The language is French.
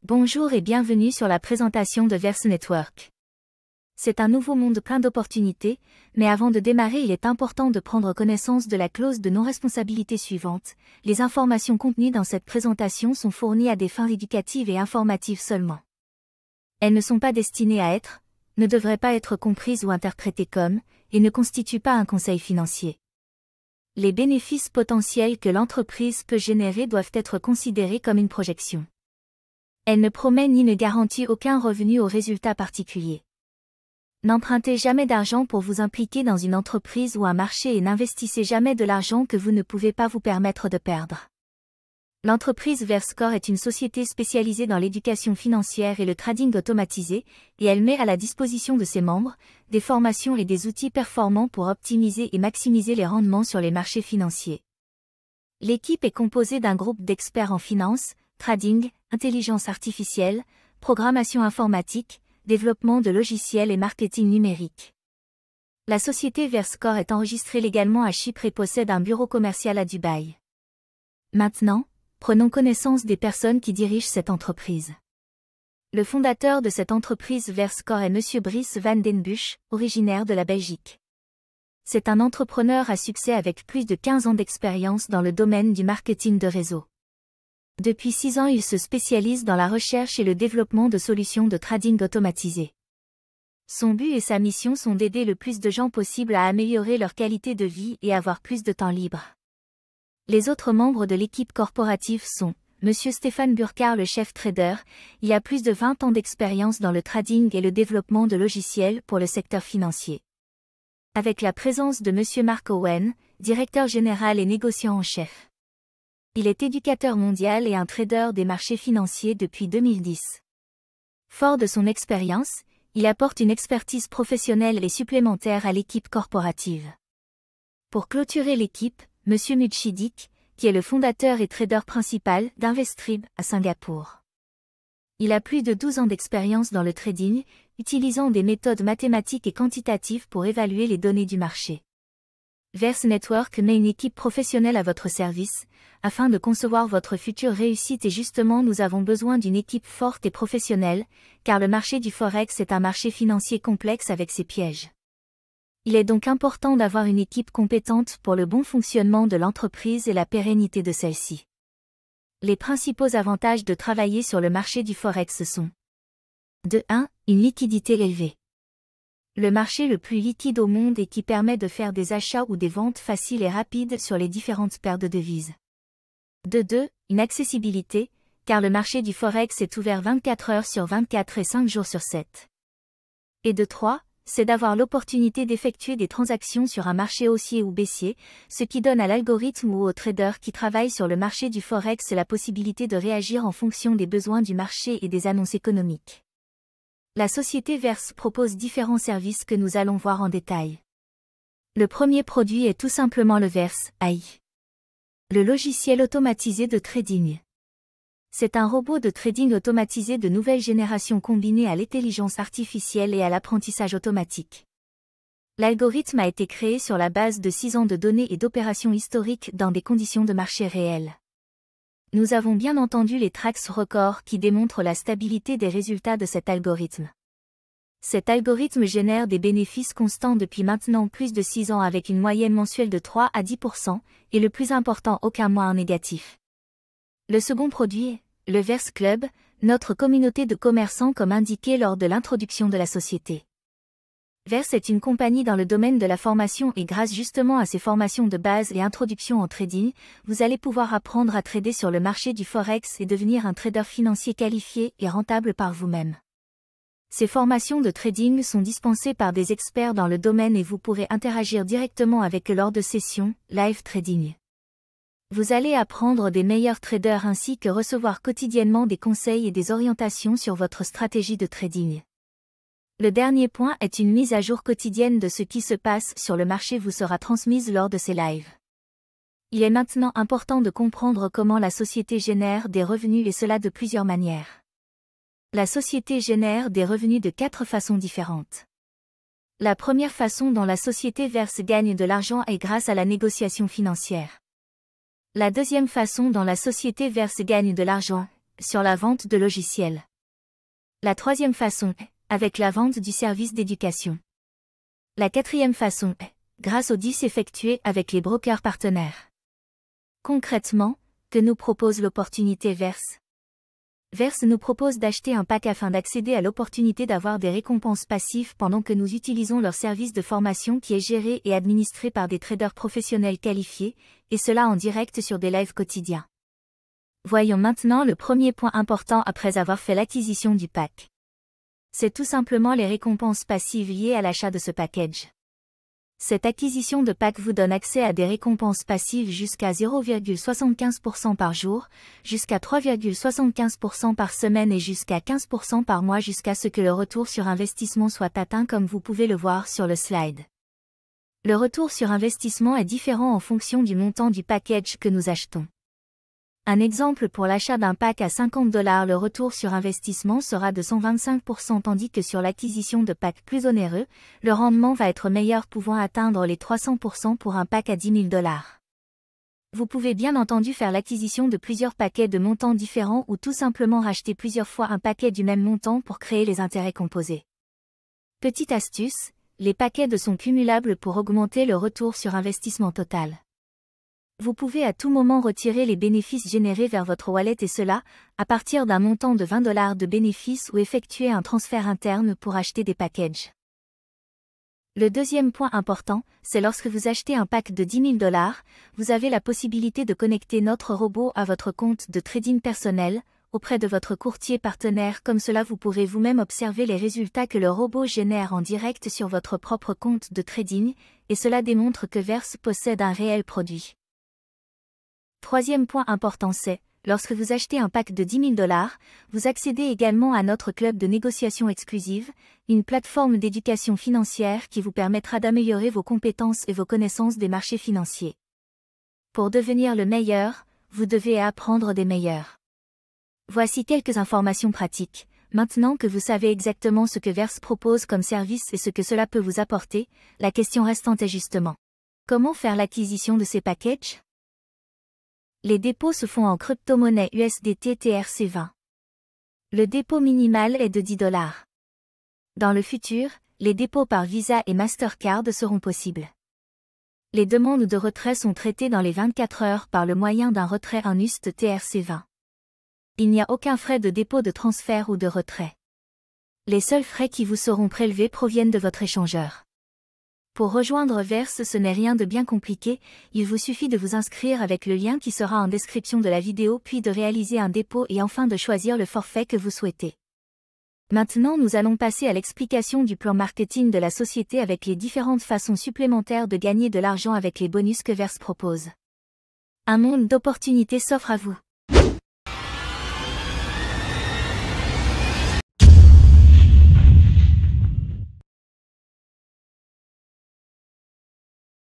Bonjour et bienvenue sur la présentation de Verse Network. C'est un nouveau monde plein d'opportunités, mais avant de démarrer il est important de prendre connaissance de la clause de non-responsabilité suivante. Les informations contenues dans cette présentation sont fournies à des fins éducatives et informatives seulement. Elles ne sont pas destinées à être, ne devraient pas être comprises ou interprétées comme, et ne constituent pas un conseil financier. Les bénéfices potentiels que l'entreprise peut générer doivent être considérés comme une projection. Elle ne promet ni ne garantit aucun revenu au résultat particulier. N'empruntez jamais d'argent pour vous impliquer dans une entreprise ou un marché et n'investissez jamais de l'argent que vous ne pouvez pas vous permettre de perdre. L'entreprise VerseCore est une société spécialisée dans l'éducation financière et le trading automatisé, et elle met à la disposition de ses membres des formations et des outils performants pour optimiser et maximiser les rendements sur les marchés financiers. L'équipe est composée d'un groupe d'experts en finance, trading, intelligence artificielle, programmation informatique, développement de logiciels et marketing numérique. La société VerseCore est enregistrée légalement à Chypre et possède un bureau commercial à Dubaï. Maintenant, prenons connaissance des personnes qui dirigent cette entreprise. Le fondateur de cette entreprise VerseCore est M. Brice van den Busch, originaire de la Belgique. C'est un entrepreneur à succès avec plus de 15 ans d'expérience dans le domaine du marketing de réseau. Depuis 6 ans, il se spécialise dans la recherche et le développement de solutions de trading automatisé. Son but et sa mission sont d'aider le plus de gens possible à améliorer leur qualité de vie et avoir plus de temps libre. Les autres membres de l'équipe corporative sont M. Stéphane Burkhardt, le chef trader. Il a plus de 20 ans d'expérience dans le trading et le développement de logiciels pour le secteur financier. Avec la présence de M. Mark Owen, directeur général et négociant en chef. Il est éducateur mondial et un trader des marchés financiers depuis 2010. Fort de son expérience, il apporte une expertise professionnelle et supplémentaire à l'équipe corporative. Pour clôturer l'équipe, M. Mudchidik, qui est le fondateur et trader principal d'Investrib à Singapour. Il a plus de 12 ans d'expérience dans le trading, utilisant des méthodes mathématiques et quantitatives pour évaluer les données du marché. Verse Network met une équipe professionnelle à votre service, afin de concevoir votre future réussite et justement nous avons besoin d'une équipe forte et professionnelle, car le marché du Forex est un marché financier complexe avec ses pièges. Il est donc important d'avoir une équipe compétente pour le bon fonctionnement de l'entreprise et la pérennité de celle-ci. Les principaux avantages de travailler sur le marché du Forex sont de 1. Une liquidité élevée. Le marché le plus liquide au monde et qui permet de faire des achats ou des ventes faciles et rapides sur les différentes paires de devises. De 2. Une accessibilité, car le marché du Forex est ouvert 24 heures sur 24 et 5 jours sur 7. Et de 3. C'est d'avoir l'opportunité d'effectuer des transactions sur un marché haussier ou baissier, ce qui donne à l'algorithme ou aux traders qui travaillent sur le marché du Forex la possibilité de réagir en fonction des besoins du marché et des annonces économiques. La société Verse propose différents services que nous allons voir en détail. Le premier produit est tout simplement le Verse AI. Le logiciel automatisé de trading. C'est un robot de trading automatisé de nouvelle génération combiné à l'intelligence artificielle et à l'apprentissage automatique. L'algorithme a été créé sur la base de 6 ans de données et d'opérations historiques dans des conditions de marché réelles. Nous avons bien entendu les tracks records qui démontrent la stabilité des résultats de cet algorithme. Cet algorithme génère des bénéfices constants depuis maintenant plus de 6 ans avec une moyenne mensuelle de 3 à 10%, et le plus important aucun mois en négatif. Le second produit, le Verse Club, notre communauté de commerçants comme indiqué lors de l'introduction de la société. Verse est une compagnie dans le domaine de la formation et grâce justement à ses formations de base et introduction en trading, vous allez pouvoir apprendre à trader sur le marché du Forex et devenir un trader financier qualifié et rentable par vous-même. Ces formations de trading sont dispensées par des experts dans le domaine et vous pourrez interagir directement avec eux lors de sessions, live trading. Vous allez apprendre des meilleurs traders ainsi que recevoir quotidiennement des conseils et des orientations sur votre stratégie de trading. Le dernier point est une mise à jour quotidienne de ce qui se passe sur le marché vous sera transmise lors de ces lives. Il est maintenant important de comprendre comment la société génère des revenus et cela de plusieurs manières. La société génère des revenus de 4 façons différentes. La première façon dont la société Verse gagne de l'argent est grâce à la négociation financière. La deuxième façon dont la société Verse gagne de l'argent sur la vente de logiciels. La troisième façon est avec la vente du service d'éducation. La quatrième façon est grâce aux 10 effectués avec les brokers partenaires. Concrètement, que nous propose l'opportunité Verse? Verse nous propose d'acheter un pack afin d'accéder à l'opportunité d'avoir des récompenses passives pendant que nous utilisons leur service de formation qui est géré et administré par des traders professionnels qualifiés, et cela en direct sur des lives quotidiens. Voyons maintenant le premier point important après avoir fait l'acquisition du pack. C'est tout simplement les récompenses passives liées à l'achat de ce package. Cette acquisition de pack vous donne accès à des récompenses passives jusqu'à 0,75% par jour, jusqu'à 3,75% par semaine et jusqu'à 15% par mois jusqu'à ce que le retour sur investissement soit atteint comme vous pouvez le voir sur le slide. Le retour sur investissement est différent en fonction du montant du package que nous achetons. Un exemple pour l'achat d'un pack à $50, le retour sur investissement sera de 125% tandis que sur l'acquisition de packs plus onéreux, le rendement va être meilleur pouvant atteindre les 300% pour un pack à $10 000. Vous pouvez bien entendu faire l'acquisition de plusieurs paquets de montants différents ou tout simplement racheter plusieurs fois un paquet du même montant pour créer les intérêts composés. Petite astuce, les paquets sont cumulables pour augmenter le retour sur investissement total. Vous pouvez à tout moment retirer les bénéfices générés vers votre wallet et cela, à partir d'un montant de $20 de bénéfices ou effectuer un transfert interne pour acheter des packages. Le deuxième point important, c'est lorsque vous achetez un pack de $10 000, vous avez la possibilité de connecter notre robot à votre compte de trading personnel, auprès de votre courtier partenaire comme cela vous pourrez vous-même observer les résultats que le robot génère en direct sur votre propre compte de trading, et cela démontre que Verse possède un réel produit. Troisième point important c'est, lorsque vous achetez un pack de $10 000, vous accédez également à notre club de négociation exclusive, une plateforme d'éducation financière qui vous permettra d'améliorer vos compétences et vos connaissances des marchés financiers. Pour devenir le meilleur, vous devez apprendre des meilleurs. Voici quelques informations pratiques. Maintenant que vous savez exactement ce que Verse propose comme service et ce que cela peut vous apporter, la question restante est justement: comment faire l'acquisition de ces packages? Les dépôts se font en crypto-monnaie USDT TRC20. Le dépôt minimal est de $10. Dans le futur, les dépôts par Visa et Mastercard seront possibles. Les demandes de retrait sont traitées dans les 24 heures par le moyen d'un retrait en USD TRC20. Il n'y a aucun frais de dépôt, de transfert ou de retrait. Les seuls frais qui vous seront prélevés proviennent de votre échangeur. Pour rejoindre Verse, ce n'est rien de bien compliqué, il vous suffit de vous inscrire avec le lien qui sera en description de la vidéo puis de réaliser un dépôt et enfin de choisir le forfait que vous souhaitez. Maintenant nous allons passer à l'explication du plan marketing de la société avec les différentes façons supplémentaires de gagner de l'argent avec les bonus que Verse propose. Un monde d'opportunités s'offre à vous.